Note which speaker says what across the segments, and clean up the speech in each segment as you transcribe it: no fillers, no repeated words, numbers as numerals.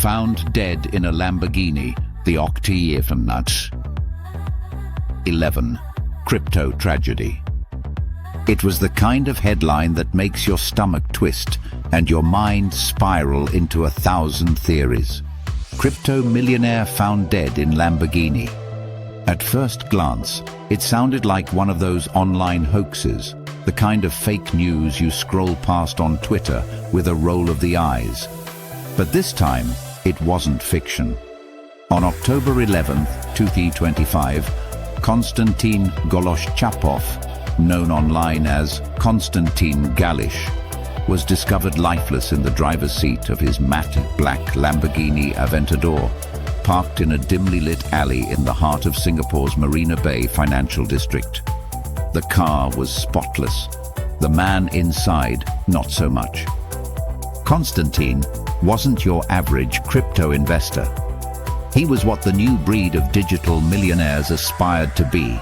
Speaker 1: found dead in a Lamborghini The Oct. 11. Crypto tragedy. It was the kind of headline that makes your stomach twist and your mind spiral into 1,000 theories. Crypto millionaire found dead in Lamborghini. At first glance, it sounded like one of those online hoaxes, the kind of fake news you scroll past on Twitter with a roll of the eyes. But this time, it wasn't fiction. On October 11, 2025, Konstantin Galish, known online as Konstantin Galish, was discovered lifeless in the driver's seat of his matte black Lamborghini Aventador, parked in a dimly lit alley in the heart of Singapore's Marina Bay financial district. The car was spotless. The man inside, not so much. Konstantin wasn't your average crypto investor. He was what the new breed of digital millionaires aspired to be.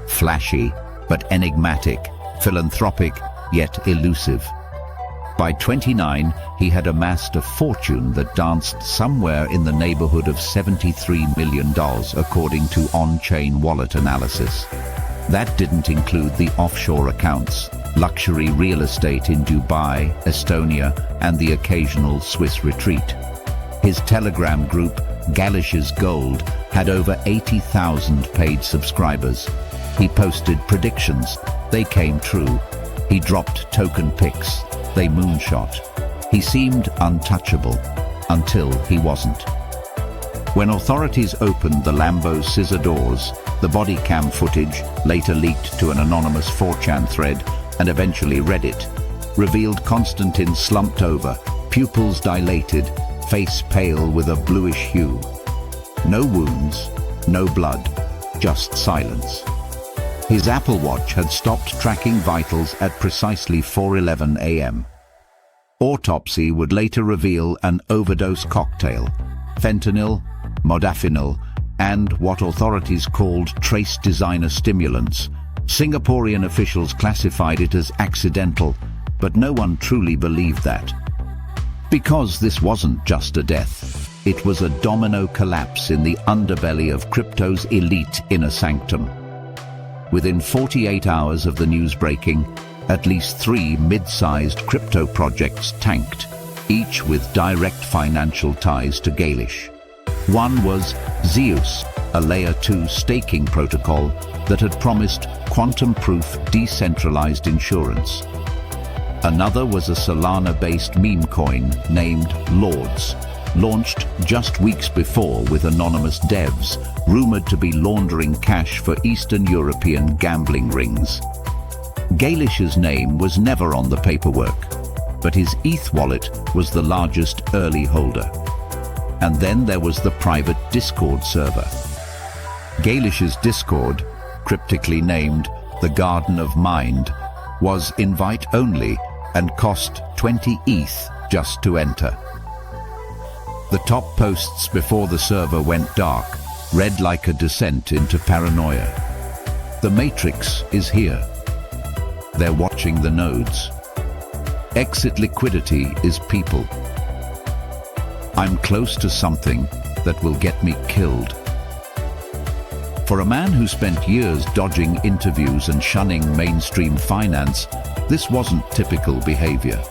Speaker 1: Flashy, but enigmatic, philanthropic, yet elusive. By 29, he had amassed a fortune that danced somewhere in the neighborhood of $73 million, according to on-chain wallet analysis. That didn't include the offshore accounts, luxury real estate in Dubai, Estonia, and the occasional Swiss retreat. His Telegram group, Galish's Gold, had over 80,000 paid subscribers. He posted predictions. They came true. He dropped token pics. They moonshot. He seemed untouchable, until he wasn't. When authorities opened the Lambo's scissor doors, the body cam footage, later leaked to an anonymous 4chan thread and eventually Reddit, revealed Konstantin slumped over, pupils dilated, face pale with a bluish hue. No wounds, no blood, just silence. His Apple Watch had stopped tracking vitals at precisely 4:11 a.m. Autopsy would later reveal an overdose cocktail, fentanyl, modafinil, and what authorities called trace designer stimulants. Singaporean officials classified it as accidental, but no one truly believed that. Because this wasn't just a death, it was a domino collapse in the underbelly of crypto's elite inner sanctum. Within 48 hours of the news breaking, at least 3 mid-sized crypto projects tanked, each with direct financial ties to Galish. One was Zeus, a Layer 2 staking protocol that had promised quantum-proof decentralized insurance. Another was a Solana-based meme coin named Lords, launched just weeks before with anonymous devs, rumored to be laundering cash for Eastern European gambling rings. Galish's name was never on the paperwork, but his ETH wallet was the largest early holder. And then there was the private Discord server. Galish's Discord, cryptically named the Garden of Mind, was invite-only and cost 20 ETH just to enter. The top posts before the server went dark read like a descent into paranoia. The Matrix is here. They're watching the nodes. Exit liquidity is people. I'm close to something that will get me killed. For a man who spent years dodging interviews and shunning mainstream finance, this wasn't typical behavior.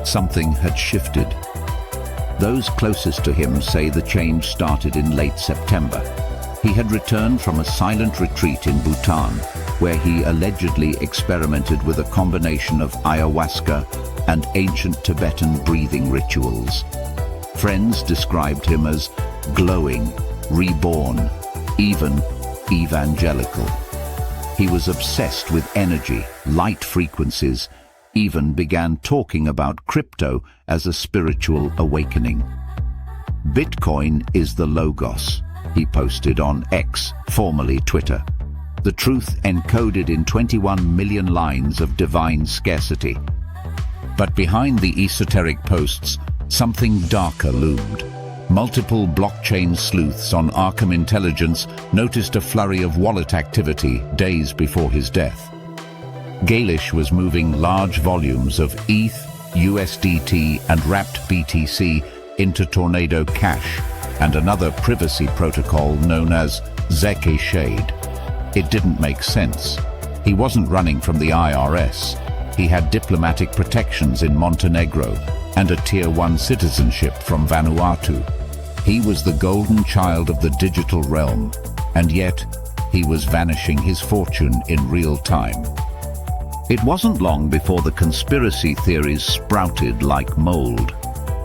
Speaker 1: Something had shifted. Those closest to him say the change started in late September. He had returned from a silent retreat in Bhutan, where he allegedly experimented with a combination of ayahuasca and ancient Tibetan breathing rituals. Friends described him as glowing, reborn, even evangelical. He was obsessed with energy, light frequencies, even began talking about crypto as a spiritual awakening. Bitcoin is the Logos, he posted on X, formerly Twitter. The truth encoded in 21 million lines of divine scarcity. But behind the esoteric posts, something darker loomed. Multiple blockchain sleuths on Arkham Intelligence noticed a flurry of wallet activity days before his death. Galish was moving large volumes of ETH, USDT, and wrapped BTC Inter-Tornado Cash and another privacy protocol known as Zeki Shade. It didn't make sense. He wasn't running from the IRS. He had diplomatic protections in Montenegro and a Tier 1 citizenship from Vanuatu. He was the golden child of the digital realm, and yet he was vanishing his fortune in real time. It wasn't long before the conspiracy theories sprouted like mold.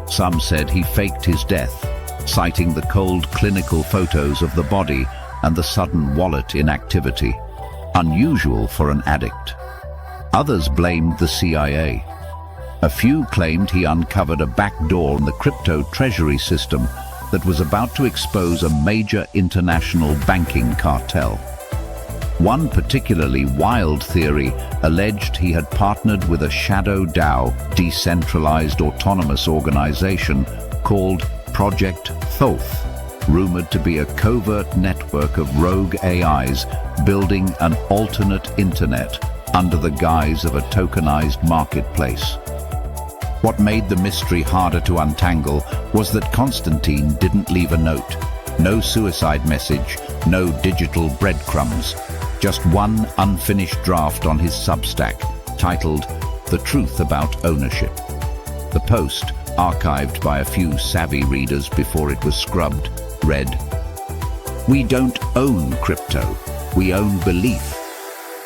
Speaker 1: Some said he faked his death, citing the cold clinical photos of the body and the sudden wallet inactivity, unusual for an addict. Others blamed the CIA. A few claimed he uncovered a backdoor in the crypto treasury system that was about to expose a major international banking cartel. One particularly wild theory alleged he had partnered with a shadow DAO, decentralized autonomous organization called Project Thoth, rumored to be a covert network of rogue AIs building an alternate internet under the guise of a tokenized marketplace. What made the mystery harder to untangle was that Konstantin didn't leave a note. No suicide message, no digital breadcrumbs. Just one unfinished draft on his Substack, titled The Truth About Ownership. The post, archived by a few savvy readers before it was scrubbed, read, "We don't own crypto, we own belief.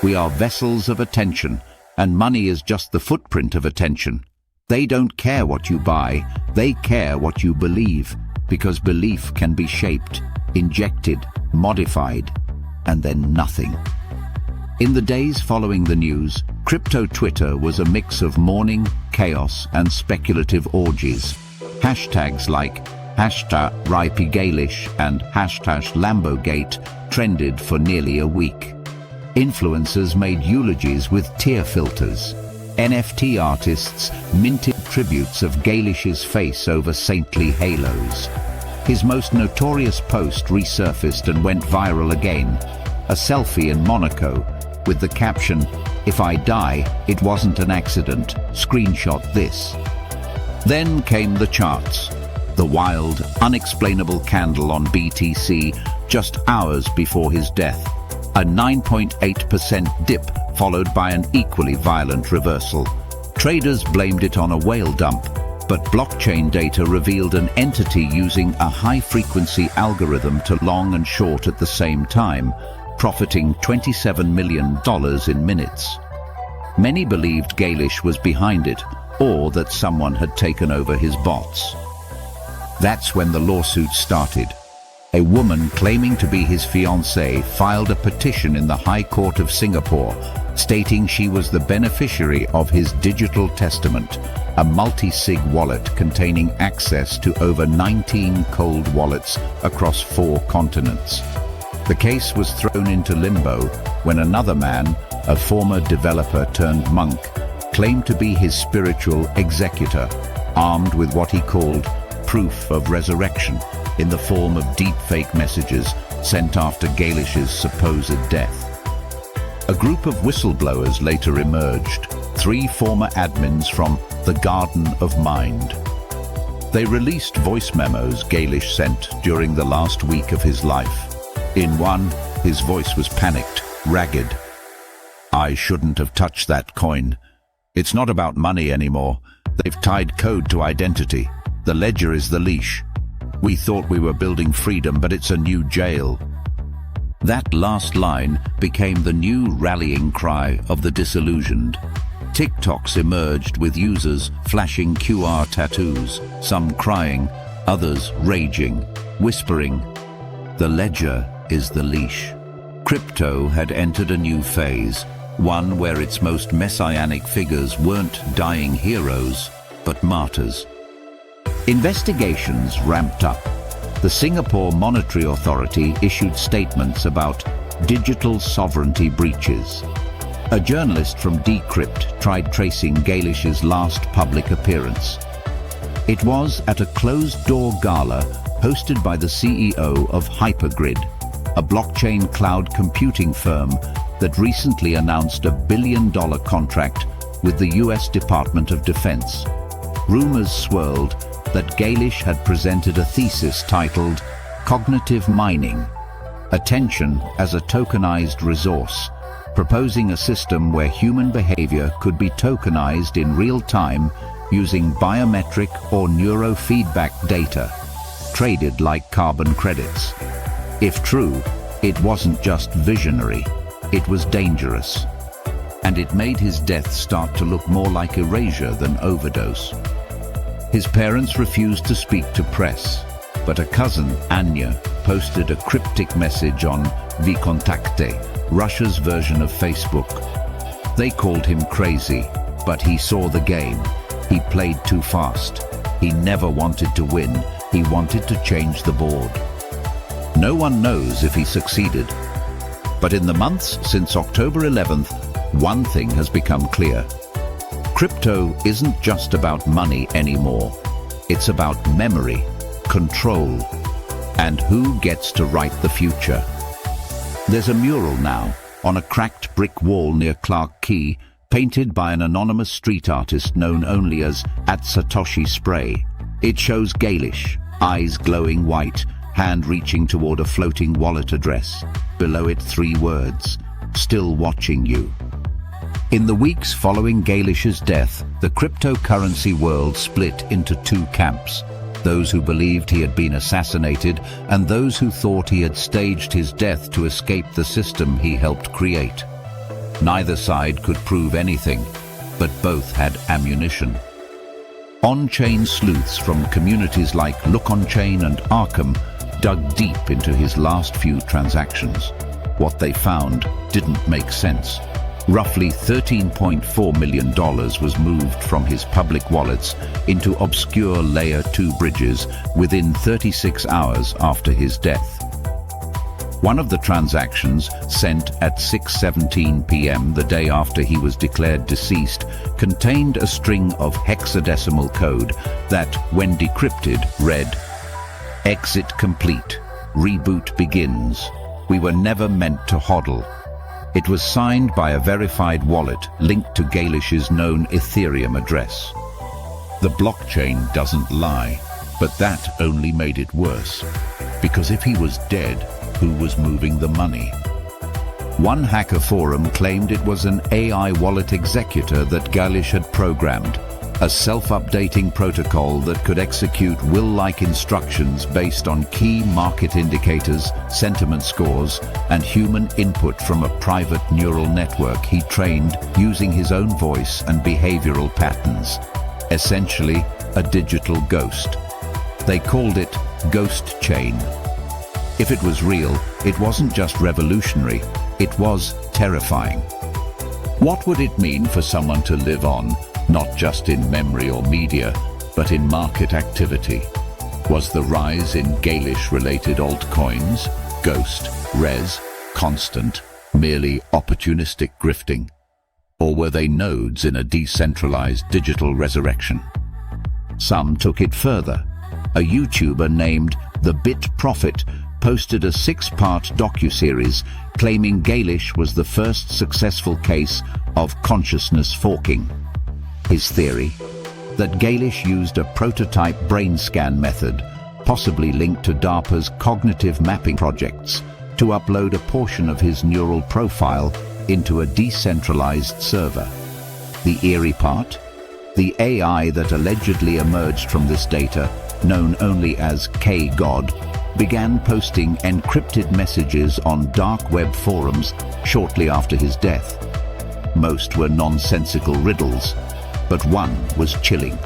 Speaker 1: We are vessels of attention, and money is just the footprint of attention. They don't care what you buy, they care what you believe, because belief can be shaped, injected, modified, and then nothing." In the days following the news, crypto Twitter was a mix of mourning, chaos, and speculative orgies. Hashtags like #RIPGalish and #Lambogate trended for nearly a week. Influencers made eulogies with tear filters. NFT artists minted tributes of Galish's face over saintly halos. His most notorious post resurfaced and went viral again, a selfie in Monaco with the caption, "If I die, it wasn't an accident, screenshot this." Then came the charts. The wild, unexplainable candle on BTC just hours before his death. A 9.8% dip followed by an equally violent reversal. Traders blamed it on a whale dump, but blockchain data revealed an entity using a high-frequency algorithm to long and short at the same time, profiting $27 million in minutes. Many believed Galish was behind it, or that someone had taken over his bots. That's when the lawsuit started. A woman claiming to be his fiancée filed a petition in the High Court of Singapore, stating she was the beneficiary of his digital testament, a multi-sig wallet containing access to over 19 cold wallets across 4 continents. The case was thrown into limbo when another man, a former developer turned monk, claimed to be his spiritual executor, armed with what he called proof of resurrection in the form of deepfake messages sent after Galish's supposed death. A group of whistleblowers later emerged, 3 former admins from the Garden of Mind. They released voice memos Galish sent during the last week of his life. In one, his voice was panicked, ragged. "I shouldn't have touched that coin. It's not about money anymore. They've tied code to identity. The ledger is the leash. We thought we were building freedom, but it's a new jail." That last line became the new rallying cry of the disillusioned. TikToks emerged with users flashing QR tattoos, some crying, others raging, whispering, "The ledger is the leash." Crypto had entered a new phase, one where its most messianic figures weren't dying heroes, but martyrs. Investigations ramped up. The Singapore Monetary Authority issued statements about digital sovereignty breaches. A journalist from Decrypt tried tracing Galish's last public appearance. It was at a closed-door gala hosted by the CEO of Hypergrid, a blockchain cloud computing firm that recently announced a billion-dollar contract with the US Department of Defense. Rumors swirled that Galish had presented a thesis titled Cognitive Mining, Attention as a Tokenized Resource, proposing a system where human behavior could be tokenized in real time using biometric or neurofeedback data, traded like carbon credits. If true, it wasn't just visionary, it was dangerous. And it made his death start to look more like erasure than overdose. His parents refused to speak to press, but a cousin, Anya, posted a cryptic message on Vkontakte, Russia's version of Facebook. They called him crazy, but he saw the game. He played too fast. He never wanted to win. He wanted to change the board. No one knows if he succeeded. But in the months since October 11th, one thing has become clear. Crypto isn't just about money anymore. It's about memory, control, and who gets to write the future. There's a mural now on a cracked brick wall near Clark Quay, painted by an anonymous street artist known only as @Satoshi Spray. It shows Galish, eyes glowing white, hand reaching toward a floating wallet address. Below it 3 words, "Still watching you." In the weeks following Galish's death, the cryptocurrency world split into 2 camps. Those who believed he had been assassinated and those who thought he had staged his death to escape the system he helped create. Neither side could prove anything, but both had ammunition. On-chain sleuths from communities like Ghostchain and Arkham dug deep into his last few transactions. What they found didn't make sense. Roughly $13.4 million was moved from his public wallets into obscure Layer 2 bridges within 36 hours after his death. One of the transactions, sent at 6:17 p.m. the day after he was declared deceased, contained a string of hexadecimal code that, when decrypted, read, "Exit complete. Reboot begins. We were never meant to hodl." It was signed by a verified wallet linked to Galish's known Ethereum address. The blockchain doesn't lie, but that only made it worse. Because if he was dead, who was moving the money? One hacker forum claimed it was an AI wallet executor that Galish had programmed, a self-updating protocol that could execute will-like instructions based on key market indicators, sentiment scores, and human input from a private neural network he trained using his own voice and behavioral patterns. Essentially, a digital ghost. They called it Ghostchain. If it was real, it wasn't just revolutionary, it was terrifying. What would it mean for someone to live on, not just in memory or media, but in market activity? Was the rise in Galish-related altcoins, Ghost, Res, Constant, merely opportunistic grifting? Or were they nodes in a decentralized digital resurrection? Some took it further. A YouTuber named The Bit Prophet posted a 6-part docuseries claiming Galish was the first successful case of consciousness forking. His theory? That Galish used a prototype brain scan method, possibly linked to DARPA's cognitive mapping projects, to upload a portion of his neural profile into a decentralized server. The eerie part? The AI that allegedly emerged from this data, known only as K-God, began posting encrypted messages on dark web forums shortly after his death. Most were nonsensical riddles, but one was chilling.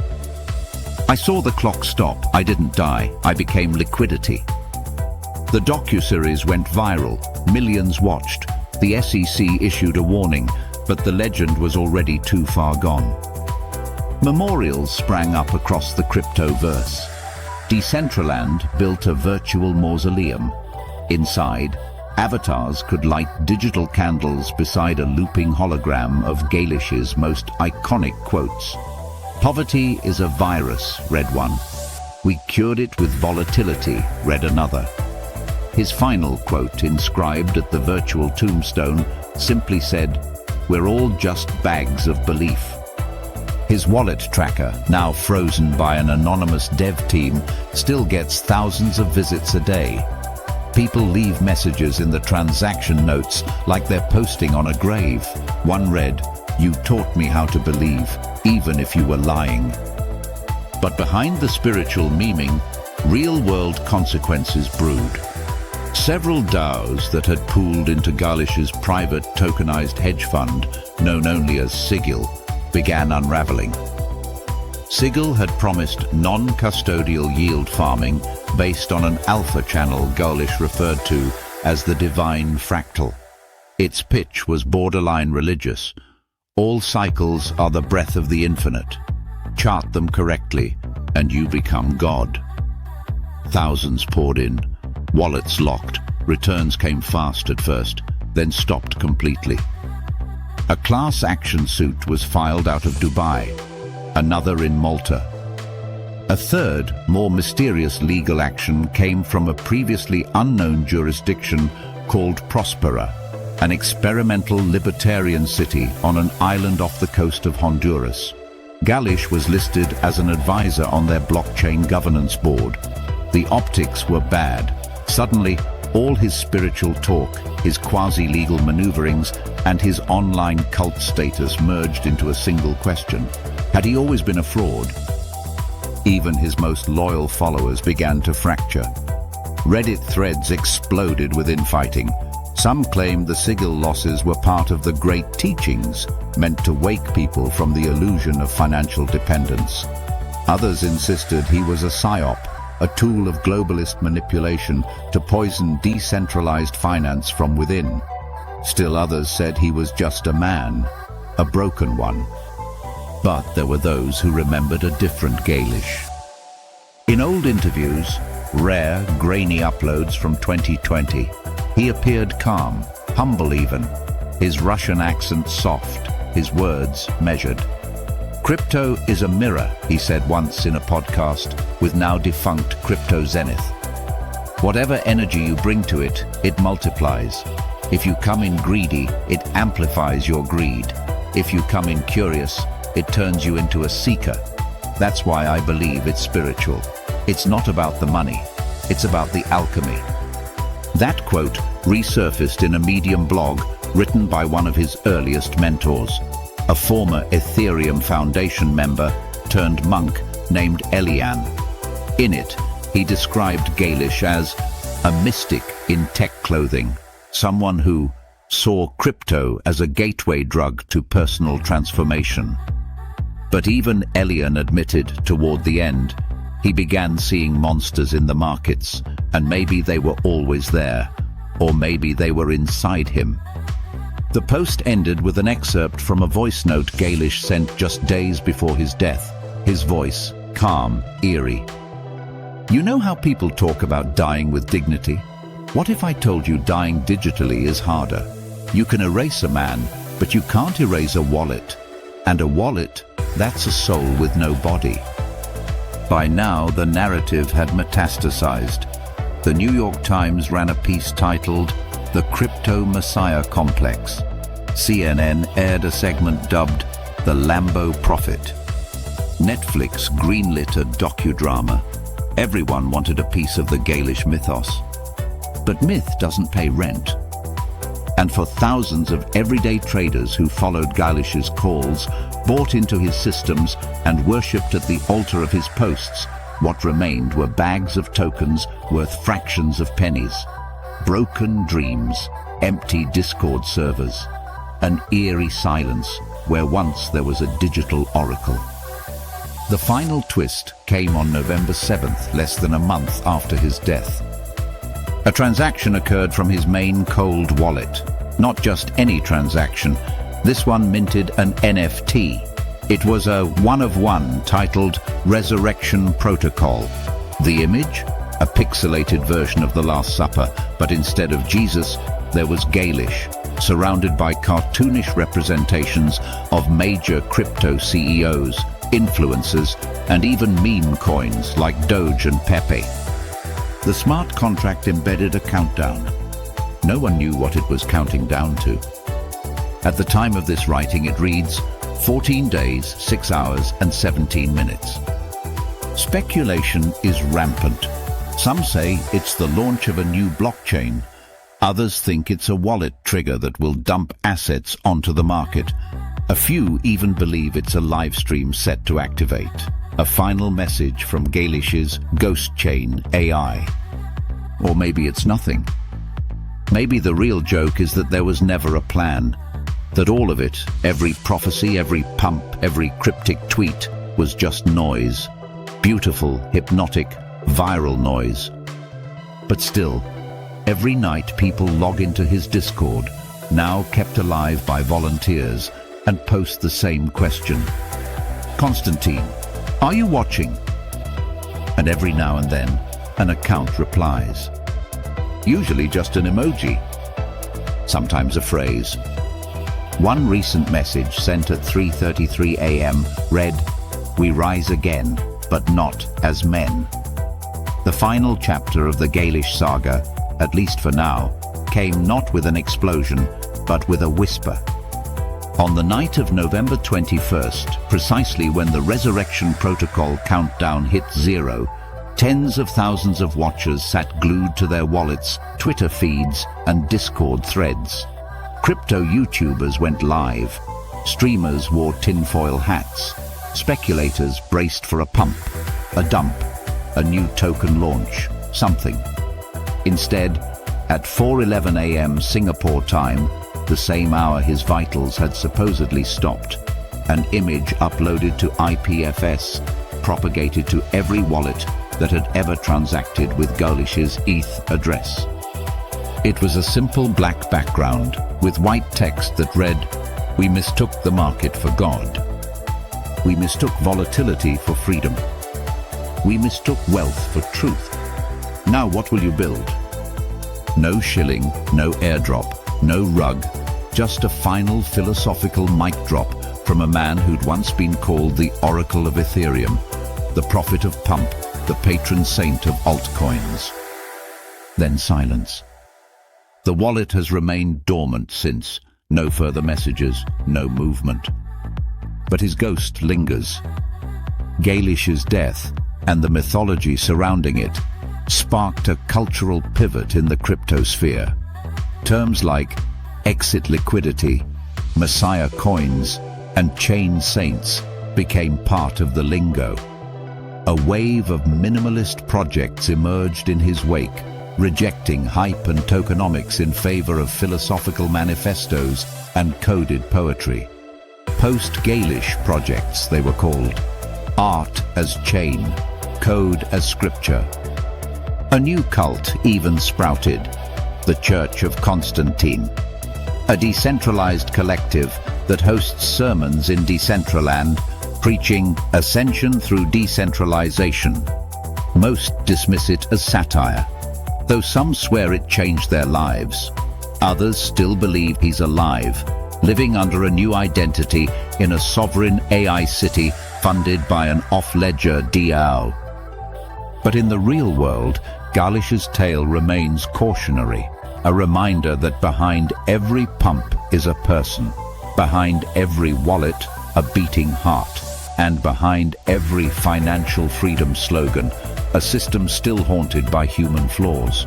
Speaker 1: "I saw the clock stop. I didn't die. I became liquidity." The docuseries went viral. Millions watched. The SEC issued a warning, but the legend was already too far gone. Memorials sprang up across the cryptoverse. Decentraland built a virtual mausoleum. Inside, avatars could light digital candles beside a looping hologram of Galish's most iconic quotes. "Poverty is a virus," read one. "We cured it with volatility," read another. His final quote, inscribed at the virtual tombstone, simply said, "We're all just bags of belief." His wallet tracker, now frozen by an anonymous dev team, still gets thousands of visits a day. People leave messages in the transaction notes like they're posting on a grave. One read, "You taught me how to believe, even if you were lying." But behind the spiritual memeing, real-world consequences brewed. Several DAOs that had pooled into Galish's private tokenized hedge fund, known only as Sigil, began unraveling. Sigil had promised non-custodial yield farming based on an alpha channel Galish referred to as the divine fractal. Its pitch was borderline religious. All cycles are the breath of the infinite. Chart them correctly, and you become God. Thousands poured in, wallets locked, returns came fast at first, then stopped completely. A class action suit was filed out of Dubai, another in Malta. A third, more mysterious legal action came from a previously unknown jurisdiction called Prospera, an experimental libertarian city on an island off the coast of Honduras. Galish was listed as an advisor on their blockchain governance board. The optics were bad. Suddenly, all his spiritual talk, his quasi-legal maneuverings, and his online cult status merged into a single question. Had he always been a fraud? Even his most loyal followers began to fracture. Reddit threads exploded with infighting. Some claimed the Sigil losses were part of the Great Teachings, meant to wake people from the illusion of financial dependence. Others insisted he was a psyop, a tool of globalist manipulation to poison decentralized finance from within. Still others said he was just a man, a broken one. But there were those who remembered a different Galish. In old interviews, rare, grainy uploads from 2020, he appeared calm, humble even, his Russian accent soft, his words measured. "Crypto is a mirror," he said once in a podcast with now defunct Crypto Zenith. "Whatever energy you bring to it, it multiplies. If you come in greedy, it amplifies your greed. If you come in curious, it turns you into a seeker. That's why I believe it's spiritual. It's not about the money, it's about the alchemy." That quote resurfaced in a Medium blog written by one of his earliest mentors, a former Ethereum Foundation member turned monk named Elian. In it, he described Galish as a mystic in tech clothing, someone who saw crypto as a gateway drug to personal transformation. But even Elian admitted toward the end, he began seeing monsters in the markets, and maybe they were always there, or maybe they were inside him. The post ended with an excerpt from a voice note Galish sent just days before his death, his voice calm, eerie. "You know how people talk about dying with dignity? What if I told you dying digitally is harder? You can erase a man, but you can't erase a wallet. And a wallet, that's a soul with no body." By now, the narrative had metastasized. The New York Times ran a piece titled "The Crypto Messiah Complex." CNN aired a segment dubbed "The Lambo Prophet." Netflix greenlit a docudrama. Everyone wanted a piece of the Galish mythos. But myth doesn't pay rent. And for thousands of everyday traders who followed Galish's calls, bought into his systems, and worshipped at the altar of his posts, what remained were bags of tokens worth fractions of pennies. Broken dreams, empty Discord servers, an eerie silence where once there was a digital oracle. The final twist came on November 7th, less than a month after his death. A transaction occurred from his main cold wallet. Not just any transaction. This one minted an NFT. It was a one-of-one titled Resurrection Protocol. The image? A pixelated version of the Last Supper, but instead of Jesus, there was Galish, surrounded by cartoonish representations of major crypto CEOs, influencers, and even meme coins like Doge and Pepe. The smart contract embedded a countdown. No one knew what it was counting down to. At the time of this writing, it reads 14 days, 6 hours and 17 minutes. Speculation is rampant. Some say it's the launch of a new blockchain. Others think it's a wallet trigger that will dump assets onto the market. A few even believe it's a live stream set to activate a final message from Galish's Ghostchain AI. Or maybe it's nothing. Maybe the real joke is that there was never a plan. That all of it, every prophecy, every pump, every cryptic tweet, was just noise. Beautiful, hypnotic, viral noise. But still, every night people log into his Discord, now kept alive by volunteers, and post the same question. Konstantin, are you watching? And every now and then, an account replies. Usually just an emoji, sometimes a phrase. One recent message sent at 3:33 a.m. read, "We rise again, but not as men." The final chapter of the Galish saga, at least for now, came not with an explosion, but with a whisper. On the night of November 21st, precisely when the Resurrection Protocol countdown hit zero, tens of thousands of watchers sat glued to their wallets, Twitter feeds, and Discord threads. Crypto YouTubers went live. Streamers wore tinfoil hats. Speculators braced for a pump, a dump, a new token launch, something. Instead, at 4:11 a.m. Singapore time, the same hour his vitals had supposedly stopped, an image uploaded to IPFS propagated to every wallet that had ever transacted with Galish's ETH address. It was a simple black background with white text that read, "We mistook the market for God. We mistook volatility for freedom. We mistook wealth for truth. Now what will you build?" No shilling, no airdrop, no rug, just a final philosophical mic drop from a man who'd once been called the Oracle of Ethereum, the prophet of pump, the patron saint of altcoins. Then silence. The wallet has remained dormant since. No further messages, no movement. But his ghost lingers. Galish's death and the mythology surrounding it sparked a cultural pivot in the cryptosphere. Terms like exit liquidity, messiah coins, and chain saints became part of the lingo. A wave of minimalist projects emerged in his wake, rejecting hype and tokenomics in favor of philosophical manifestos and coded poetry. Post-Galish projects, they were called. Art as chain, code as scripture. A new cult even sprouted, the Church of Konstantin, a decentralized collective that hosts sermons in Decentraland, preaching ascension through decentralization. Most dismiss it as satire, though some swear it changed their lives. Others still believe he's alive, living under a new identity in a sovereign AI city funded by an off-ledger DAO. But in the real world, Galish's tale remains cautionary, a reminder that behind every pump is a person, behind every wallet, a beating heart, and behind every financial freedom slogan, a system still haunted by human flaws.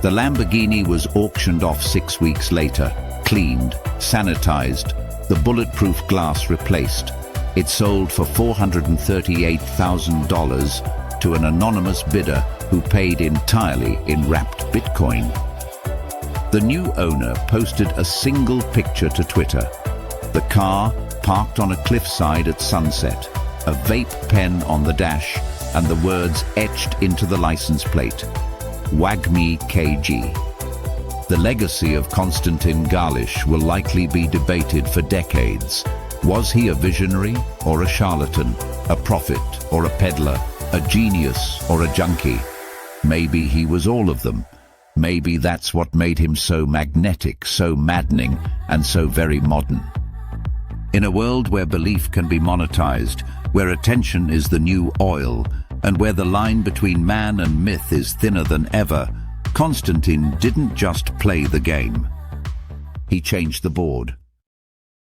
Speaker 1: The Lamborghini was auctioned off 6 weeks later, cleaned, sanitized, the bulletproof glass replaced. It sold for $438,000 to an anonymous bidder who paid entirely in wrapped Bitcoin. The new owner posted a single picture to Twitter. The car parked on a cliffside at sunset, a vape pen on the dash, and the words etched into the license plate, "WAGME KG." The legacy of Konstantin Galish will likely be debated for decades. Was he a visionary or a charlatan, a prophet or a peddler, a genius or a junkie? Maybe he was all of them. Maybe that's what made him so magnetic, so maddening, and so very modern. In a world where belief can be monetized, where attention is the new oil, and where the line between man and myth is thinner than ever, Konstantin didn't just play the game. He changed the board.